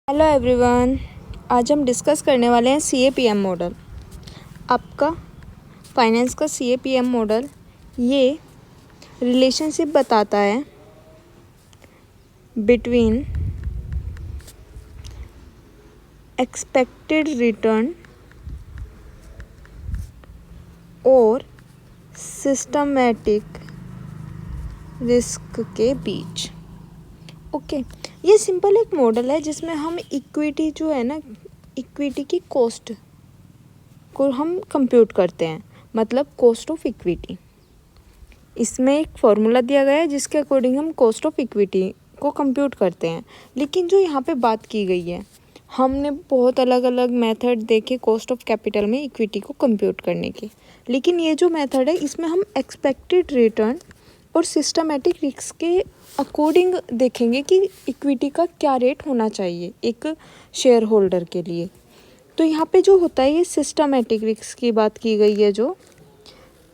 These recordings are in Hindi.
हेलो एवरीवन, आज हम डिस्कस करने वाले हैं CAPM मॉडल। आपका फाइनेंस का CAPM मॉडल ये रिलेशनशिप बताता है बिटवीन एक्सपेक्टेड रिटर्न और सिस्टमैटिक रिस्क के बीच। ओके, ये सिंपल एक मॉडल है जिसमें हम इक्विटी जो है ना, इक्विटी की कॉस्ट को हम कंप्यूट करते हैं, मतलब कॉस्ट ऑफ इक्विटी। इसमें एक फॉर्मूला दिया गया है जिसके अकॉर्डिंग हम कॉस्ट ऑफ इक्विटी को कंप्यूट करते हैं। लेकिन जो यहाँ पे बात की गई है, हमने बहुत अलग अलग मेथड देखे कॉस्ट ऑफ कैपिटल में इक्विटी को कंप्यूट करने के, लेकिन ये जो मेथड है इसमें हम एक्सपेक्टेड रिटर्न और सिस्टमैटिक रिस्क के अकॉर्डिंग देखेंगे कि इक्विटी का क्या रेट होना चाहिए एक शेयर होल्डर के लिए। तो यहाँ पे जो होता है, ये सिस्टमैटिक रिस्क की बात की गई है। जो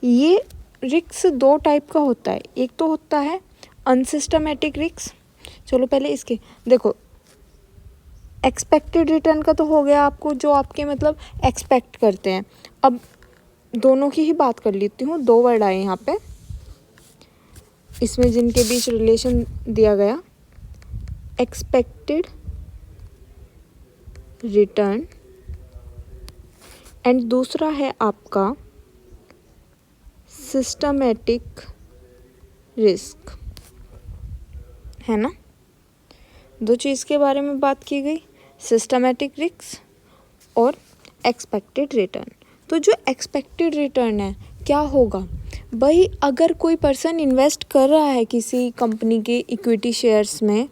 ये रिस्क दो टाइप का होता है, एक तो होता है अनसिस्टमैटिक रिस्क। चलो पहले इसके देखो, एक्सपेक्टेड रिटर्न का तो हो गया आपको, जो आपके मतलब एक्सपेक्ट करते हैं। अब दोनों की ही बात कर लेती हूँ, दो वर्ड आए यहाँ पे इसमें जिनके बीच रिलेशन दिया गया, एक्सपेक्टेड रिटर्न एंड दूसरा है आपका सिस्टमैटिक रिस्क, है ना। दो चीज़ के बारे में बात की गई, सिस्टमैटिक रिस्क और एक्सपेक्टेड रिटर्न। तो जो एक्सपेक्टेड रिटर्न है क्या होगा भाई, अगर कोई पर्सन इन्वेस्ट कर रहा है किसी कंपनी के इक्विटी शेयर्स में,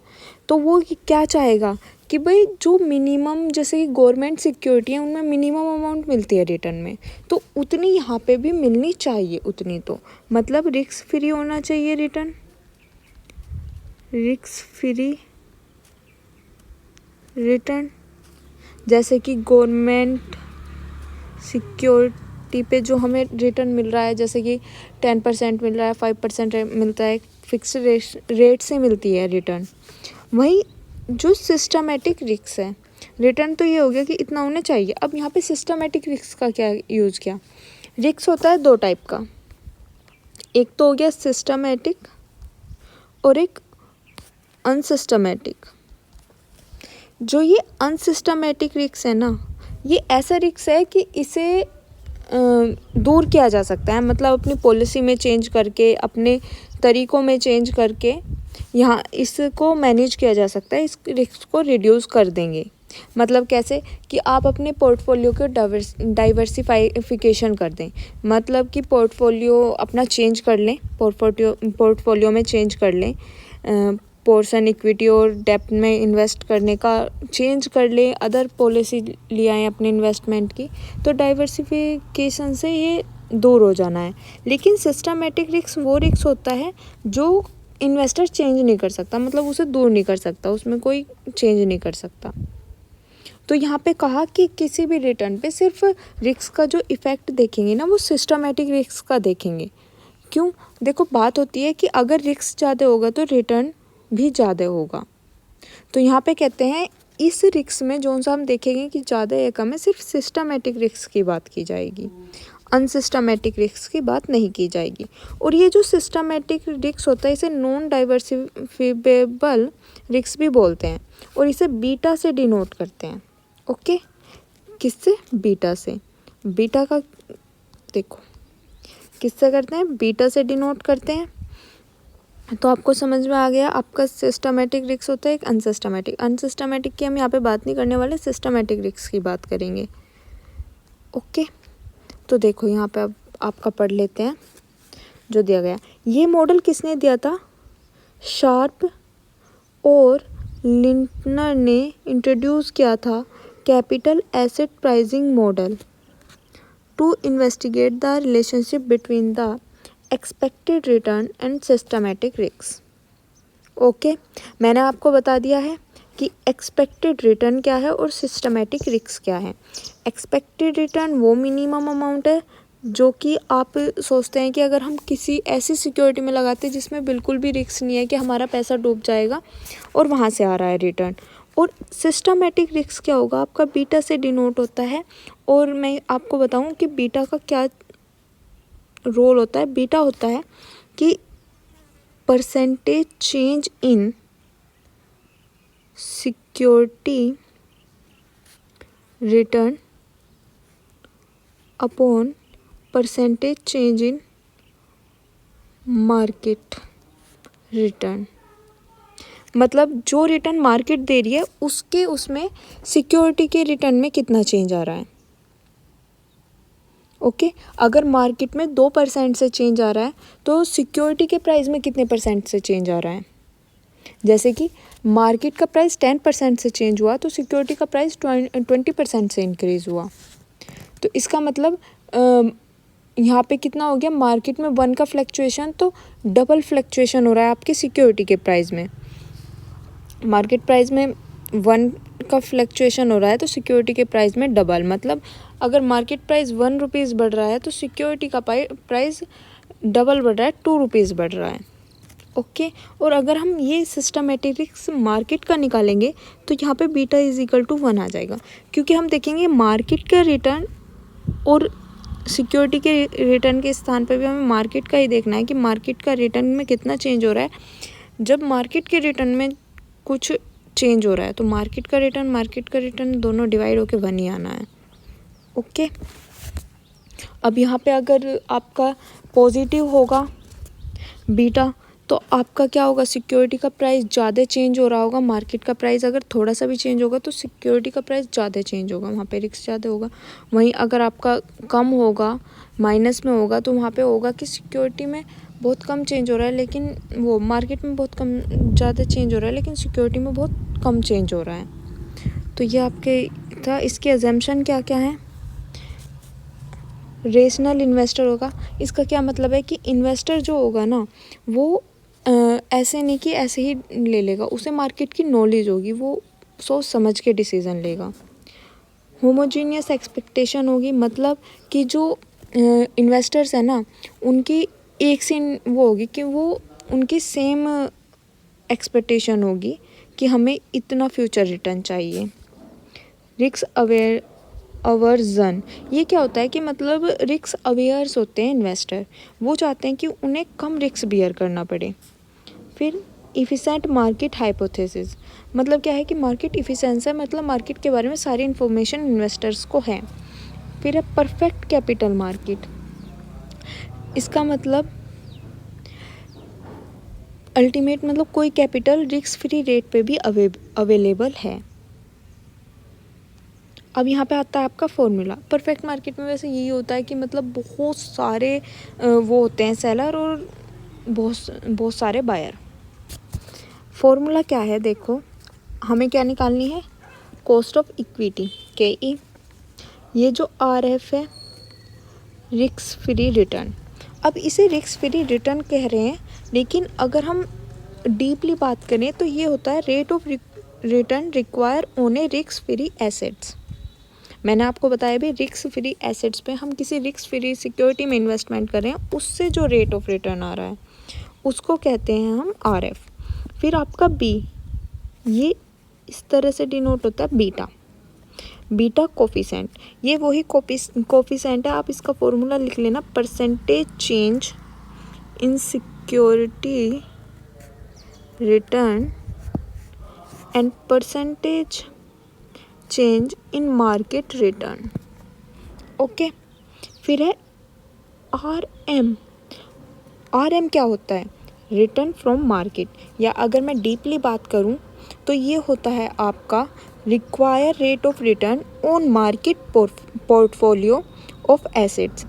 तो वो क्या चाहेगा कि भाई जो मिनिमम, जैसे कि गवर्नमेंट सिक्योरिटी है उनमें मिनिमम अमाउंट मिलती है रिटर्न में, तो उतनी यहाँ पे भी मिलनी चाहिए उतनी। तो मतलब रिस्क फ्री होना चाहिए रिटर्न, रिस्क फ्री रिटर्न। जैसे कि गवर्नमेंट सिक्योरिटी पे जो हमें रिटर्न मिल रहा है, जैसे कि 10% मिल रहा है, 5% मिलता है, फिक्स रेट से मिलती है रिटर्न। वही जो सिस्टमैटिक रिस्क है, रिटर्न तो ये हो गया कि इतना होना चाहिए। अब यहाँ पे सिस्टमैटिक रिस्क का क्या यूज़ किया। रिस्क होता है दो टाइप का, एक तो हो गया सिस्टमैटिक और एक अनसिस्टमैटिक। जो ये अनसिस्टमैटिक रिस्क है ना, ये ऐसा रिस्क है कि इसे दूर किया जा सकता है, मतलब अपनी पॉलिसी में चेंज करके, अपने तरीक़ों में चेंज करके यहाँ इसको मैनेज किया जा सकता है, इस रिस्क को रिड्यूस कर देंगे। मतलब कैसे कि आप अपने पोर्टफोलियो को डाइवर्सिफिकेशन कर दें, मतलब कि पोर्टफोलियो अपना चेंज कर लें, पोर्टफोलियो में चेंज कर लें, पोर्शन इक्विटी और डेप्ट में इन्वेस्ट करने का चेंज कर लें, अदर पॉलिसी ले आएँ अपने इन्वेस्टमेंट की। तो डाइवर्सिफिकेशन से ये दूर हो जाना है। लेकिन सिस्टमैटिक रिस्क वो रिस्क होता है जो इन्वेस्टर चेंज नहीं कर सकता, मतलब उसे दूर नहीं कर सकता, उसमें कोई चेंज नहीं कर सकता। तो यहाँ पे कहा कि किसी भी रिटर्न पे सिर्फ रिस्क का जो इफ़ेक्ट देखेंगे ना, वो सिस्टमैटिक रिस्क का देखेंगे। क्यों? देखो, बात होती है कि अगर रिस्क ज़्यादा होगा तो रिटर्न भी ज़्यादा होगा। तो यहाँ पे कहते हैं इस रिस्क में जो सा हम देखेंगे कि ज़्यादा या कम है, सिर्फ सिस्टमैटिक रिस्क की बात की जाएगी, अनसिस्टमैटिक रिस्क की बात नहीं की जाएगी। और ये जो सिस्टमैटिक रिस्क होता है, इसे नॉन डाइवर्सिफिएबल रिस्क भी बोलते हैं, और इसे बीटा से डिनोट करते हैं। ओके, किससे? बीटा से। बीटा का देखो किससे करते हैं, बीटा से डिनोट करते हैं। तो आपको समझ में आ गया, आपका सिस्टमैटिक रिस्क होता है एक अनसिस्टमैटिक की हम यहाँ पे बात नहीं करने वाले, सिस्टमैटिक रिस्क की बात करेंगे। ओके, तो देखो यहाँ पे अब आपका पढ़ लेते हैं जो दिया गया। ये मॉडल किसने दिया था? शार्प और लिंटनर ने इंट्रोड्यूस किया था capital asset pricing model to investigate the relationship between the expected return and systematic risk. Okay, मैंने आपको बता दिया है कि एक्सपेक्टेड रिटर्न क्या है और सिस्टमैटिक रिस्क क्या है। एक्सपेक्टेड रिटर्न वो मिनिमम अमाउंट है जो कि आप सोचते हैं कि अगर हम किसी ऐसी सिक्योरिटी में लगाते हैं जिसमें बिल्कुल भी रिस्क नहीं है कि हमारा पैसा डूब जाएगा, और वहाँ से आ रहा है रिटर्न, और सिस्टमेटिक रिस्क क्या होगा, आपका बीटा से डिनोट होता है। और मैं आपको बताऊं कि बीटा का क्या रोल होता है। बीटा होता है कि percentage change in security return upon percentage change in market return. मतलब जो रिटर्न मार्केट दे रही है उसके उसमें सिक्योरिटी के रिटर्न में कितना चेंज आ रहा है। ओके अगर मार्केट में 2% से चेंज आ रहा है तो सिक्योरिटी के प्राइस में कितने परसेंट से चेंज आ रहा है। जैसे कि मार्केट का प्राइस 10% से चेंज हुआ तो सिक्योरिटी का प्राइस 20% से इंक्रीज़ हुआ। तो इसका मतलब यहाँ पे कितना हो गया, मार्केट में 1 का फ्लक्चुएशन तो डबल फ्लक्चुएशन हो रहा है आपकी सिक्योरिटी के प्राइस में। मार्केट प्राइस में 1 का फ्लक्चुएशन हो रहा है तो सिक्योरिटी के प्राइस में डबल। मतलब अगर मार्केट प्राइस 1 रुपीज़ बढ़ रहा है तो सिक्योरिटी का प्राइस डबल बढ़ रहा है, 2 रुपीज़ बढ़ रहा है। ओके और अगर हम ये सिस्टमेटिक रिस्क मार्केट का निकालेंगे तो यहाँ पे बीटा इज इक्वल टू 1 आ जाएगा, क्योंकि हम देखेंगे मार्केट का रिटर्न और सिक्योरिटी के रिटर्न के स्थान पर भी हमें मार्केट का ही देखना है कि मार्केट का रिटर्न में कितना चेंज हो रहा है। जब मार्केट के रिटर्न में कुछ चेंज हो रहा है तो मार्केट का रिटर्न दोनों डिवाइड होके 1 ही आना है। ओके अब यहाँ पे अगर आपका पॉजिटिव होगा बीटा तो आपका क्या होगा, सिक्योरिटी का प्राइस ज़्यादा चेंज हो रहा होगा। मार्केट का प्राइस अगर थोड़ा सा भी चेंज होगा तो सिक्योरिटी का प्राइस ज़्यादा चेंज होगा, वहाँ पे रिस्क ज़्यादा होगा। वहीं अगर आपका कम होगा, माइनस में होगा, तो वहाँ पे होगा कि सिक्योरिटी में बहुत कम चेंज हो रहा है लेकिन वो मार्केट में बहुत कम ज़्यादा चेंज हो रहा है लेकिन सिक्योरिटी में बहुत कम चेंज हो रहा है। तो ये आपके था। इसके अजम्पशन क्या क्या है। रेशनल इन्वेस्टर होगा, इसका क्या मतलब है कि इन्वेस्टर जो होगा ना वो ऐसे नहीं कि ऐसे ही ले लेगा, उसे मार्केट की नॉलेज होगी, वो सोच समझ के डिसीज़न लेगा। होमोजीनियस एक्सपेक्टेशन होगी, मतलब कि जो इन्वेस्टर्स हैं ना उनकी एक सी वो होगी कि वो उनकी सेम एक्सपेक्टेशन होगी कि हमें इतना फ्यूचर रिटर्न चाहिए। रिस्क अवर्जन, ये क्या होता है कि मतलब रिस्क अवेयर्स होते हैं इन्वेस्टर, वो चाहते हैं कि उन्हें कम रिस्क बियर करना पड़े। फिर इफ़िशेंट मार्केट हाइपोथेसिस, मतलब क्या है कि मार्केट इफ़िशेंस है, मतलब मार्केट के बारे में सारी इन्फॉर्मेशन इन्वेस्टर्स को है। फिर है परफेक्ट कैपिटल मार्केट, इसका मतलब अल्टीमेट मतलब कोई कैपिटल रिस्क फ्री रेट पे भी अवेलेबल है। अब यहाँ पे आता है आपका फॉर्मूला। परफेक्ट मार्केट में वैसे यही होता है कि मतलब बहुत सारे वो होते हैं सेलर और बहुत सारे बायर। फॉर्मूला क्या है, देखो हमें क्या निकालनी है, कॉस्ट ऑफ इक्विटी KE, ये जो RF है रिस्क फ्री रिटर्न। अब इसे रिस्क फ्री रिटर्न कह रहे हैं लेकिन अगर हम डीपली बात करें तो ये होता है rate of return require on A risk free assets. मैंने आपको बताया भी रिस्क फ्री एसेट्स पे हम किसी रिस्क फ्री सिक्योरिटी में इन्वेस्टमेंट कर रहे हैं, उससे जो रेट ऑफ रिटर्न आ रहा है उसको कहते हैं हम RF। फिर आपका B, ये इस तरह से डिनोट होता है बीटा कोफिशेंट, ये वही कोफिशेंट है, आप इसका फॉर्मूला लिख लेना, percentage change in security return and percentage change in market return. Okay फिर है RM क्या होता है, रिटर्न फ्रॉम मार्केट, या अगर मैं डीपली बात करूं तो ये होता है आपका require rate of return on market portfolio of assets.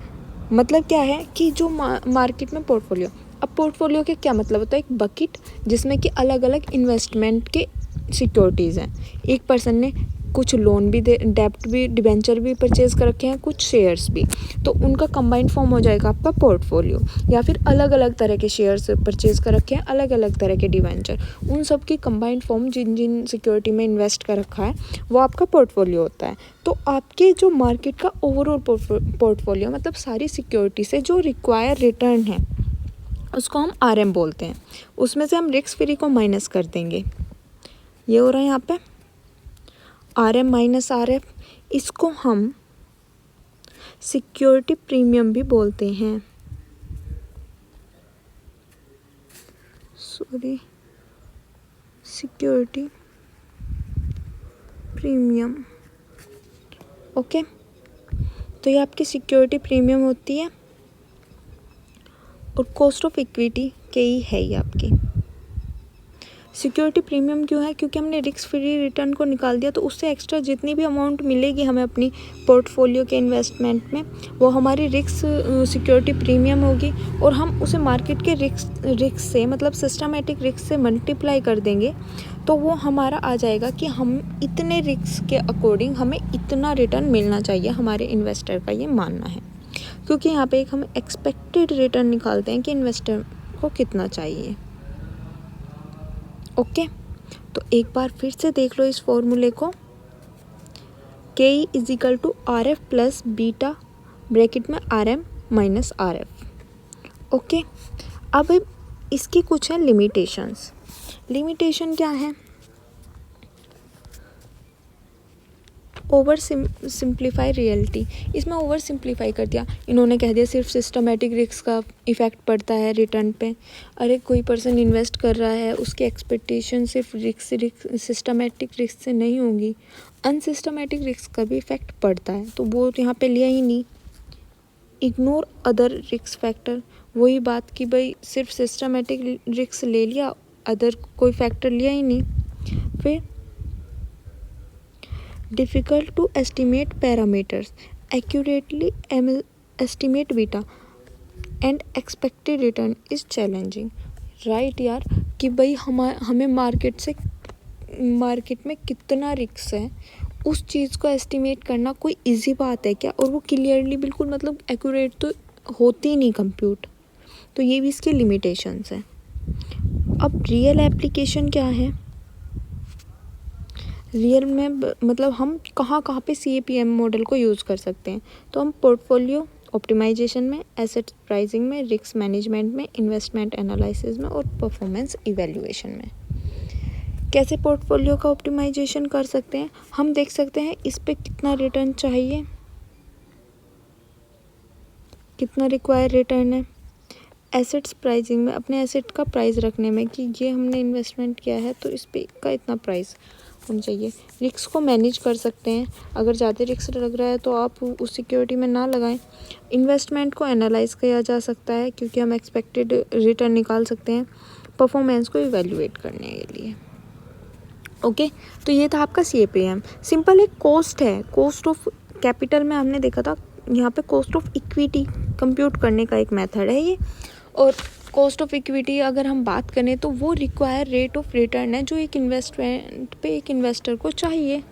मतलब क्या है कि जो मार्केट में पोर्टफोलियो, अब पोर्टफोलियो के क्या मतलब होता है, एक बकेट जिसमें कि अलग अलग इन्वेस्टमेंट के सिक्योरिटीज़ हैं। एक पर्सन ने कुछ लोन भी डेब्ट भी डिबेंचर भी परचेज़ कर रखे हैं, कुछ शेयर्स भी, तो उनका कंबाइंड फॉर्म हो जाएगा आपका पोर्टफोलियो। या फिर अलग अलग तरह के शेयर्स परचेज़ कर रखे हैं, अलग अलग तरह के डिबेंचर, उन सब की कंबाइंड फॉर्म जिन जिन सिक्योरिटी में इन्वेस्ट कर रखा है वो आपका पोर्टफोलियो होता है। तो आपके जो मार्केट का ओवरऑल पोर्टफोलियो मतलब सारी सिक्योरिटी से जो रिक्वायर रिटर्न है उसको हम RM बोलते हैं। उसमें से हम रिस्क फ्री को माइनस कर देंगे, ये हो रहा है यहाँ पे RM माइनस RF, इसको हम सिक्योरिटी प्रीमियम भी बोलते हैं। Security premium. ओके, तो ये आपकी सिक्योरिटी प्रीमियम होती है और कॉस्ट ऑफ इक्विटी KE है ये आपकी। सिक्योरिटी प्रीमियम क्यों है? क्योंकि हमने रिस्क फ्री रिटर्न को निकाल दिया, तो उससे एक्स्ट्रा जितनी भी अमाउंट मिलेगी हमें अपनी पोर्टफोलियो के इन्वेस्टमेंट में, वो हमारी रिस्क सिक्योरिटी प्रीमियम होगी और हम उसे मार्केट के रिस्क से, मतलब सिस्टमेटिक रिस्क से मल्टीप्लाई कर देंगे, तो वो हमारा आ जाएगा कि हम इतने रिस्क के अकॉर्डिंग हमें इतना रिटर्न मिलना चाहिए, हमारे इन्वेस्टर का ये मानना है। क्योंकि यहाँ पे एक हम एक्सपेक्टेड रिटर्न निकालते हैं कि इन्वेस्टर को कितना चाहिए। ओके, तो एक बार फिर से देख लो इस फॉर्मूले को। KE is equal to RF plus beta bracket में RM माइनस RF। ओके, अब इसकी कुछ है लिमिटेशंस। लिमिटेशन क्या है? Over simplify reality. इसमें ओवर सिंप्लीफाई कर दिया, इन्होंने कह दिया सिर्फ सिस्टमेटिक रिस्क का इफ़ेक्ट पड़ता है रिटर्न पे। अरे कोई पर्सन इन्वेस्ट कर रहा है, उसकी एक्सपेक्टेशन सिर्फ सिस्टमेटिक रिस्क से नहीं होगी, अनसिस्टमेटिक रिस्क का भी इफ़ेक्ट पड़ता है, तो वो यहाँ पे लिया ही नहीं। इग्नोर अदर रिस्क फैक्टर, वही बात कि भाई सिर्फ सिस्टमेटिक रिस्क ले लिया, अदर कोई फैक्टर लिया ही नहीं। फिर difficult to estimate parameters, accurately estimate beta and expected return is challenging। Right यार, कि भाई हमें मार्केट में कितना रिस्क है उस चीज़ को एस्टिमेट करना कोई इजी बात है क्या? और वो क्लियरली बिल्कुल मतलब एक्यूरेट तो होती ही नहीं कंप्यूट, तो ये भी इसके लिमिटेशंस हैं। अब रियल एप्लीकेशन क्या है? रियल में मतलब हम कहाँ पे CAPM मॉडल को यूज़ कर सकते हैं? तो हम पोर्टफोलियो ऑप्टिमाइजेशन में, एसेट प्राइसिंग में, रिस्क मैनेजमेंट में, इन्वेस्टमेंट एनालिसिस में और परफॉर्मेंस इवैल्यूएशन में। कैसे पोर्टफोलियो का ऑप्टिमाइजेशन कर सकते हैं? हम देख सकते हैं इस पे कितना रिटर्न चाहिए, कितना रिक्वायर रिटर्न है। एसेट्स प्राइसिंग में अपने एसेट का प्राइस रखने में कि ये हमने इन्वेस्टमेंट किया है तो इस पे का इतना प्राइस होना चाहिए। रिस्क को मैनेज कर सकते हैं, अगर ज़्यादा रिस्क लग रहा है तो आप उस सिक्योरिटी में ना लगाएं। इन्वेस्टमेंट को एनालाइज किया जा सकता है क्योंकि हम एक्सपेक्टेड रिटर्न निकाल सकते हैं परफॉर्मेंस को इवैल्यूएट करने के लिए। ओके, तो ये था आपका CAPM। सिंपल एक कॉस्ट है, कॉस्ट ऑफ कैपिटल में हमने देखा था, यहाँ पे कॉस्ट ऑफ इक्विटी कंप्यूट करने का एक मेथड है ये। और कॉस्ट ऑफ इक्विटी अगर हम बात करें तो वो रिक्वायर रेट ऑफ रिटर्न है जो एक इन्वेस्टमेंट पे एक इन्वेस्टर को चाहिए।